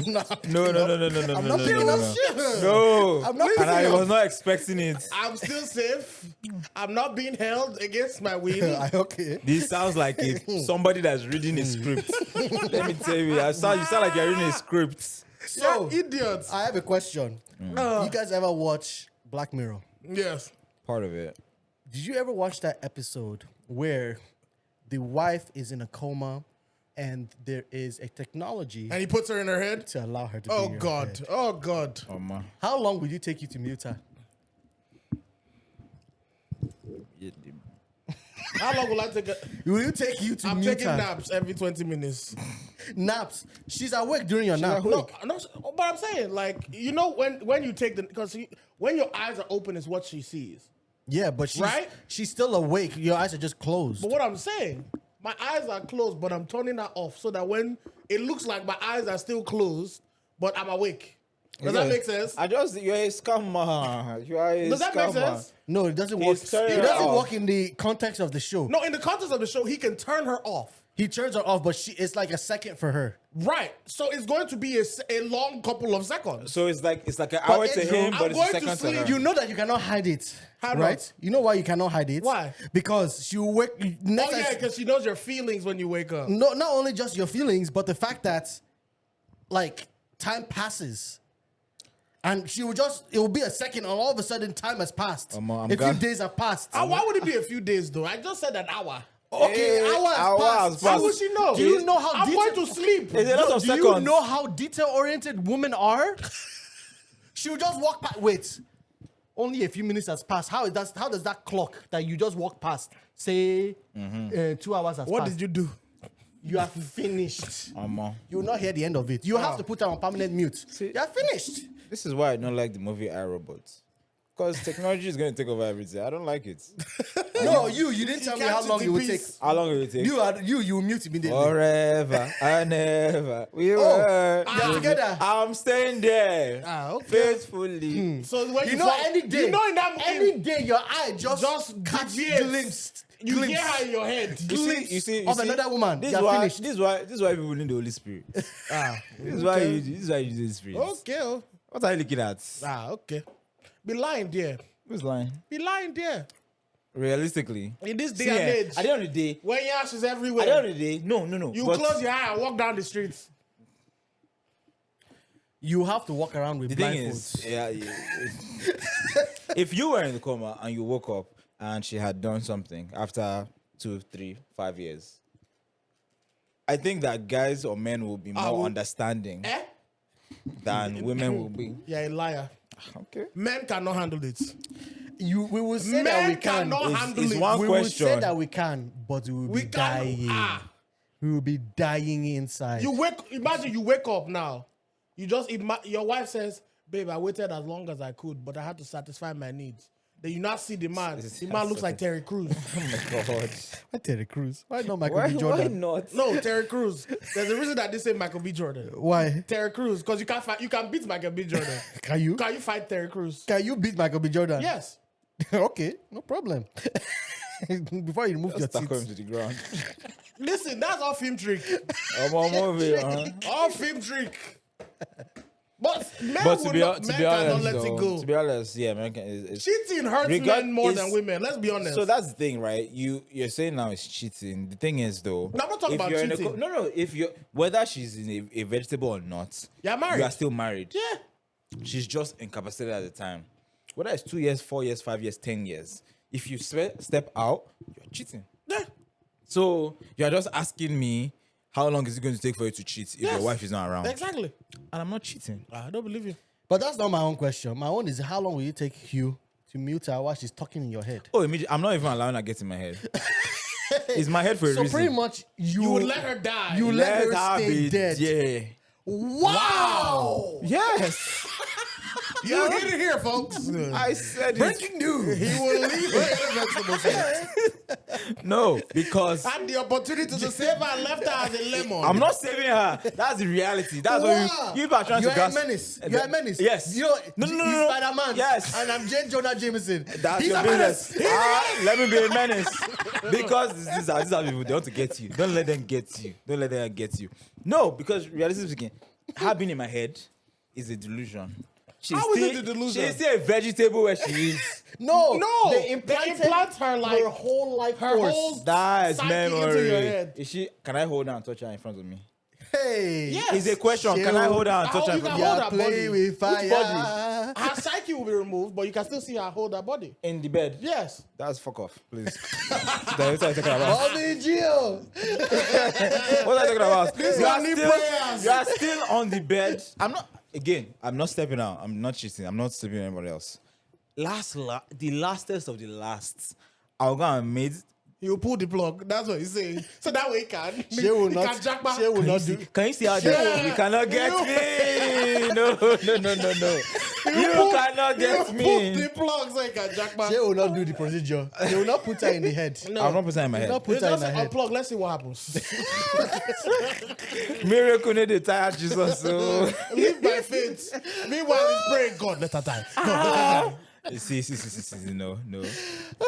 No. I'm not picking up shit. No. I'm not And I picking up. was not expecting it. I'm still safe. I'm not being held against my will. Okay. This sounds like somebody that's reading a script. Let me tell you, you sound like you're reading a script. So, Idiots. I have a question. You guys ever watch Black Mirror? Yes. Part of it. Did you ever watch that episode where the wife is in a coma and there is a technology And he puts her in her head. to allow her to Oh be in her God. head? Oh God. Oh, man. How long would you take you to mute her? How long will I take? Will you take you to I'm mute taking her? naps every 20 minutes. Naps. She's awake during your nap. No, but I'm saying, like, you know, when you take because when your eyes are open is what she sees. Yeah, but Right? she's still awake. Your eyes are just closed. But what I'm saying, my eyes are closed, but I'm turning that off so that when it looks like my eyes are still closed, but I'm awake. Does that make sense? You're a scammer. You are a Does that make scammer. sense? No, it doesn't work. He's turning It her doesn't off. work in the context of the show. No, in the context of the show, he can turn her off. He turns her off, but it's like a second for her. Right. So it's going to be a long couple of seconds. So it's like an hour to Adriel, him, I'm but it's a going to second to sleep. her. You know that you cannot hide it. How right? not? You know why you cannot hide it? Why? Because she will wake. Oh Next time yeah, she- because she knows your feelings when you wake up. no, not only just your feelings, but the fact that, like, time passes. And she will it will be a second, and all of a sudden, time has passed. I'm a few glad- days have passed. Why would it be a few days though? I just said an hour. Okay, hours hours passed. How passed. would she know? Do you know how I'm detail- going to sleep. It's a lot of Do you seconds. know how detail-oriented women are? She will just walk past. Wait, only a few minutes has passed. How does that clock that you just walk past say 2 hours has What passed? did you do? You are finished. Mama. You will not hear the end of it. You have to put her on permanent mute. You are finished. This is why I don't like the movie iRobot. Because technology is going to take over everything. I don't like it. No, you didn't tell me how long it would take. How long will it take? You mute immediately. Forever and ever. We Oh, were you're together. I'm staying there. Okay. Faithfully. So when You know, fall- any day, you know in that any day, your eye just catch deviates. You glimpse hear her in your head. You see, of another woman. This You're is why. finished. This is why people need the Holy Spirit. This is why you. This is why you use the Holy Spirit. Okay. Oh. What are you looking at? Okay. Be lying there. Who's lying? Be lying there. Realistically, In this day see, and at age, the end of the day, when your ass is at everywhere, the end of the day, no. you but close your eye and walk down the streets. You have to walk around with the thing blindfolds. is, if you were in the coma and you woke up and she had done something after 2, 3, 5 years, I think that guys or men will be more will- understanding Eh? than women will be. You're a liar. Okay. Men cannot handle it. We will say Men that we can. cannot It's- handle it's it. one We will say question. that we can, but we will We be can. dying. We will be dying inside. Imagine you wake up now. You just your wife says, "Babe, I waited as long as I could, but I had to satisfy my needs." then you not see the man. It's- The man looks like Terry Crews. Oh my God. Why Terry Crews? Why not Michael Why, B. why Jordan? not? No, Terry Crews. There's a reason that they say Michael B. Jordan. Why? Terry Crews, because you can't fight. You can beat Michael B. Jordan. Can you? Can you fight Terry Crews? Can you beat Michael B. Jordan? Yes. Okay, no problem. Before you move your Stuck him teeth. to the ground. Listen, that's all film trick. I'm on movie, huh? All film trick. But men, But to be cannot honest, let it though, go. to be honest, yeah, man, it's Cheating hurts Regard- men more is- than women. Let's be honest. So that's the thing, right? You're saying now it's cheating. The thing is, though, No, I'm not talking if about you're in a cheating. no. If you're whether she's in a vegetable or not, You're married. You are still married. yeah. She's just incapacitated at the time. Whether it's 2 years, 4 years, 5 years, 10 years, if you step out, you're cheating. Yeah. So you're just asking me how long is it going to take for you to cheat if Yes. your wife is not around? Exactly. And I'm not cheating. I don't believe you. But that's not my own question. My own is how long will it take you to mute her while she's talking in your head? Oh, immediately, I'm not even allowing her to get in my head. It's my head for a So reason. pretty much You would let her die. You let her stay be dead. Yeah. Wow! Yes. You hit it here, folks. I said it. Breaking news. He will leave her in a vegetable shop. No, because Had the opportunity to save her and left her as a lemon. I'm not saving her. That's the reality. That's Wow. what you are trying You're to grasp. a menace. You're a menace. Yes. You're, No, no, no, he's no. Spider-Man. Yes. And I'm J. Jonah Jameson. That's He's your a business. menace. Let me be a menace. Because these are people, they want to get you. Don't let them get you. Don't let them get you. No, because realistically speaking, her being in my head is a delusion. She's How is still, it a delusion? She's still a vegetable where she is. No. No. They implant her like her whole life her force. whole That's psyche into your memory. head. Is she? Can I hold her and touch her in front of me? Hey. Yes. It's a question. Can I hold her and touch her in you front can of me? hold You're her playing body. with fire. body? Her psyche will be removed, but you can still see her hold her body. In the bed. Yes. That's fuck off, please. That's what I'm talking about. Bobby Gio. What are you talking about? one need prayers. You are still on the bed. I'm not stepping out. I'm not cheating. I'm not sleeping with anybody else. The lastest of the last. I'll go and meet. You pull the plug. That's what he's saying. So that way he can. She will he not. can jack back. She will not do. Can you see how Yeah. you cannot get me? No. You cannot get Pull me. the plug so he can jack back. She will not do the procedure. They will not put her in the head. No. I'm not putting it in my Not head. put her in Just the head. unplug. Let's see what happens. Miracle need to tire Jesus. So. Leave my faith. Meanwhile, he's praying, God, let her die. God, let her die. See, no.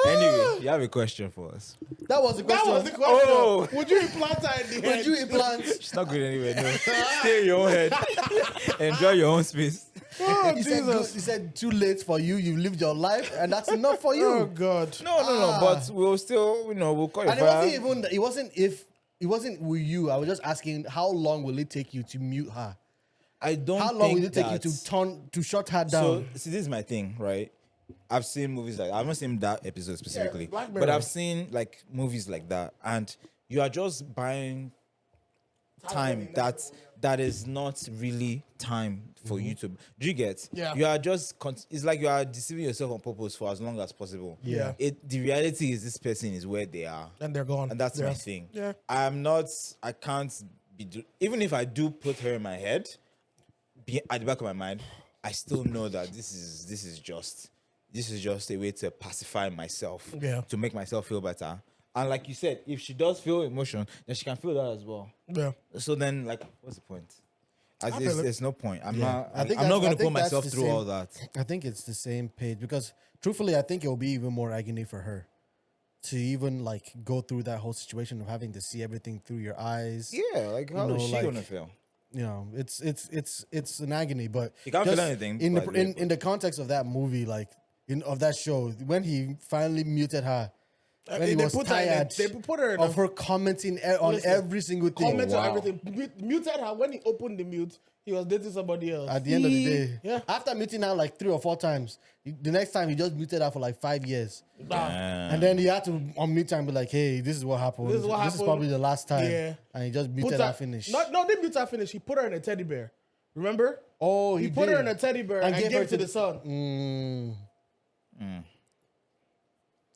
Anyway, you have a question for us. That was the That question. was the question. Oh. Would you implant her in the head? Would you implant? She's not going anywhere. No. Stay in your own head. Enjoy your own space. Oh, He said, Jesus. he said, too late for you. You lived your life, and that's enough for you. Oh, God. No. But we'll still, we'll call it And it wasn't even. It wasn't with you. I was just asking, how long will it take you to mute her? I don't. How long think will it take you that- to shut her So down? see, this is my thing, right? I've seen movies like I haven't seen that episode specifically, Black but Mirror. I've seen like movies like that, and you are just buying time that is not really time for you to. Do you get? Yeah. You are just. It's like you are deceiving yourself on purpose for as long as possible. Yeah. The reality is this person is where they are, And they're gone. and that's Yeah. my thing. Yeah. I can't be. Even if I do put her in my head, at the back of my mind, I still know that this is just a way to pacify myself, Yeah. to make myself feel better. And like you said, if she does feel emotion, then she can feel that as well. Yeah. So then, like, what's the point? feel it. There's no point. I'm Yeah. I think not that's- going I to put think that's myself the through same- all that. I think it's the same page because, truthfully, I think it will be even more agony for her to even like go through that whole situation of having to see everything through your eyes. Yeah, like how know, is she like- gonna feel? You know, it's an agony, but You can't just feel anything, in but yeah. in the context of that movie, like of that show, when he finally muted her. When he They was put her in a- tired they put her in of a- her commenting on Listen, every single thing. Comments on wow. everything. Muted her. When he opened the mute, he was dating somebody else. At the end of the day, Yeah. after muting her like 3 or 4 times, the next time he just muted her for like 5 years, and then he had to unmute her and be like, "Hey, this is what happened. This is what This is happened." probably the last time." Yeah. And he just Put muted her finish. No, didn't mute her finish. He put her in a teddy bear. Remember? Oh, he put did. her in a teddy bear and gave her to the sun.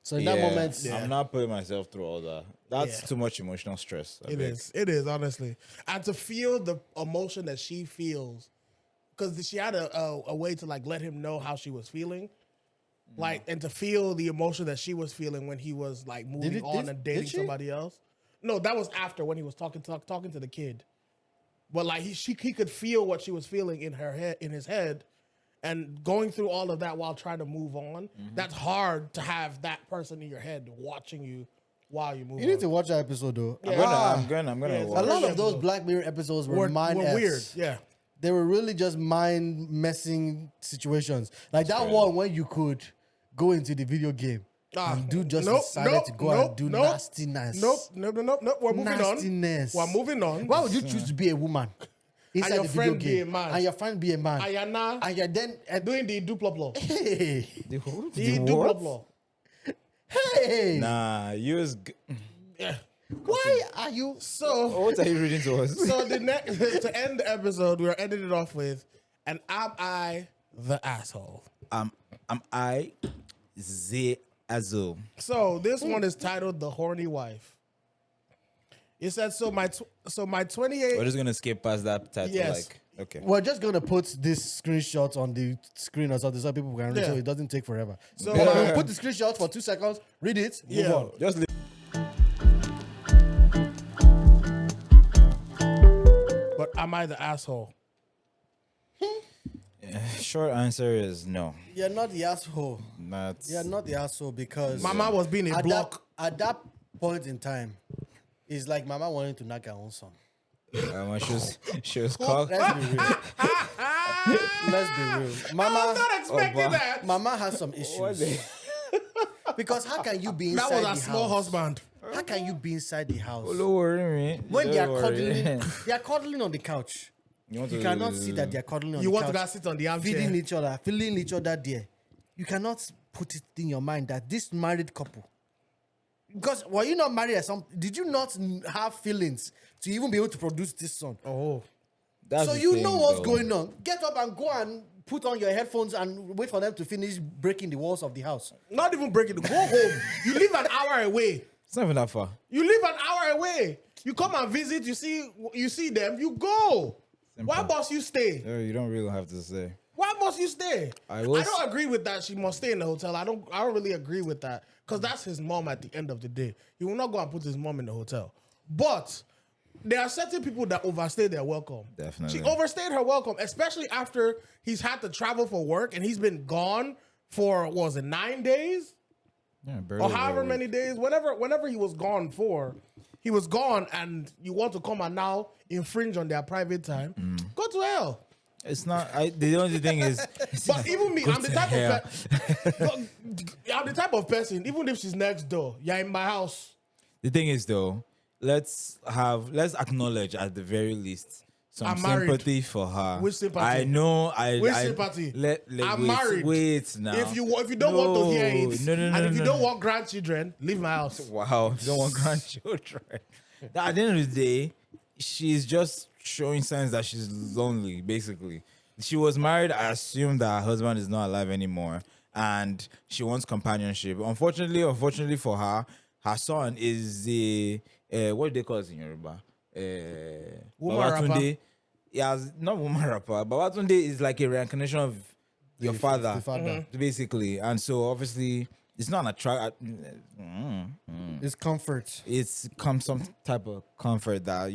So in that Yeah, moment, I'm not putting myself through all that. That's Yeah. too much emotional stress. I It beg. is. It is, honestly. And to feel the emotion that she feels, because she had a way to like let him know how she was feeling. like, and to feel the emotion that she was feeling when he was like moving on and dating somebody else. No, that was after when he was talking to the kid. But like he could feel what she was feeling in her head, in his head, and going through all of that while trying to move on. That's hard to have that person in your head watching you while you move on. You need to watch that episode though. Yeah. I'm gonna Yeah, watch. A lot of those Black Mirror episodes were weird. Yeah. They were really just mind messing situations. Like that one when you could go into the video game and do just decided to go and do nastiness. Nope. We're moving Nastiness. on. We're moving on. Why would you choose to be a woman inside your the video friend be game? a man. And your friend be a man. And you're now And you're then doing the duploplo. hey, The duploplo. hey. Nah, you was. Yeah. Why are you So What are you reading to us? So to end the episode, we're ending it off with, and am I the asshole? Am I the asshole? So this one is titled "The Horny Wife." It said, "So my 28." We're just gonna skip past that title. Yes. Like, okay. We're just gonna put this screenshot on the screen or something so people can read, Yeah. so it doesn't take forever. So, So we'll put the screenshot for 2 seconds, read it, move Yeah. on. Just leave. But am I the asshole? Short answer is no. You're not the asshole. Not. You're not the asshole because Mama was being a at block. at that point in time, it's like Mama wanting to knock her own son. She was called. Let's be real. Let's be real. I was Mama, not expecting that. Mama has some issues. Because how can you be inside That the was a small house? husband. How can you be inside the house Don't worry, me. when Don't they are worry. cuddling? They are cuddling on the couch. You want You to- cannot see that they are cuddling on You the want to couch. go sit on the armchair. Feeding each other, feeling each other there. You cannot put it in your mind that this married couple, because were you not married at some? Did you not have feelings to even be able to produce this son? Oh. That's So the you thing, know what's though. going on. Get up and go and put on your headphones and wait for them to finish breaking the walls of the house. Not even breaking the go home. You live an hour away. It's not even that far. You live an hour away. You come and visit, you see them, you go. Simple. Why must you stay? You don't really have to say. Why must you stay? I I will don't agree with that. She must stay in the hotel. I don't really agree with that. Because that's his mom at the end of the day. He will not go and put his mom in the hotel. But there are certain people that overstay their welcome. Definitely. She overstayed her welcome, especially after he's had to travel for work and he's been gone for, what was it, 9 days? Yeah, barely Or however a week. many days, whenever he was gone for, he was gone, and you want to come and now infringe on their private time. Go to hell. It's not. The only thing is. But even me, Go I'm the to type hell. I'm the type of person. Even if she's next door, you're in my house. The thing is, though, let's acknowledge at the very least some I'm married. sympathy for her. Which sympathy? I know. Which sympathy? I'm married. Wait now. If you don't want to hear it, no, and if you no. don't want grandchildren, leave my house. Wow, if you don't want grandchildren. At the end of the day, she's just showing signs that she's lonely, basically. She was married. I assume that her husband is not alive anymore, and she wants companionship. Unfortunately for her, her son is the what do they call it in Yoruba? Woman rapper. Babatunde. Yeah, not woman rapper. Babatunde is like a reincarnation of your father, the father. basically. And so obviously it's not an attract. It's comfort. It's some type of comfort that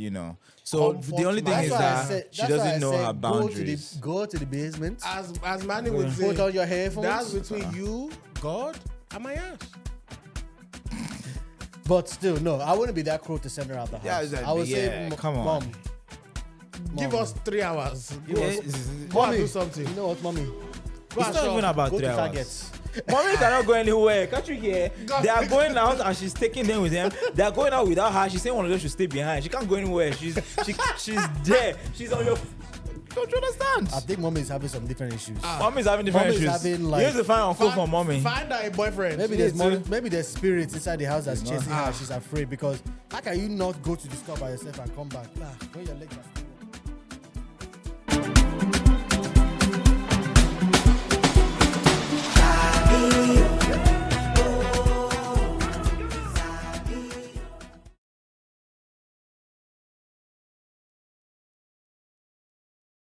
So the only thing That's is why I that said- she that's why I doesn't know said her boundaries. Go to the basement. As Manny would say, Put on your headphones. that's between you, God, and my ass. But still, no, I wouldn't be that cruel to send her out the house. Yeah, exactly. I would say, Yeah, come on. Mom, Give us 3 hours. Yeah, it's Go and mommy, do something. you know what, mommy? Go and not shop. even about Go 3 to hours. Target. Mommy cannot go anywhere. Can't you hear? They are going out and she's taking them with them. They are going out without her. She's saying one of them should stay behind. She can't go anywhere. She's there. She's on your. Don't you understand? I think mommy is having some different issues. Mommy's having different Mommy's issues. having, You like- have to find uncle for mommy. Find her a boyfriend. Maybe She there's needs to- maybe there's spirits inside the house that's chasing her. Ah. She's afraid because how can you not go to the store by yourself and come back? Nah, when your legs are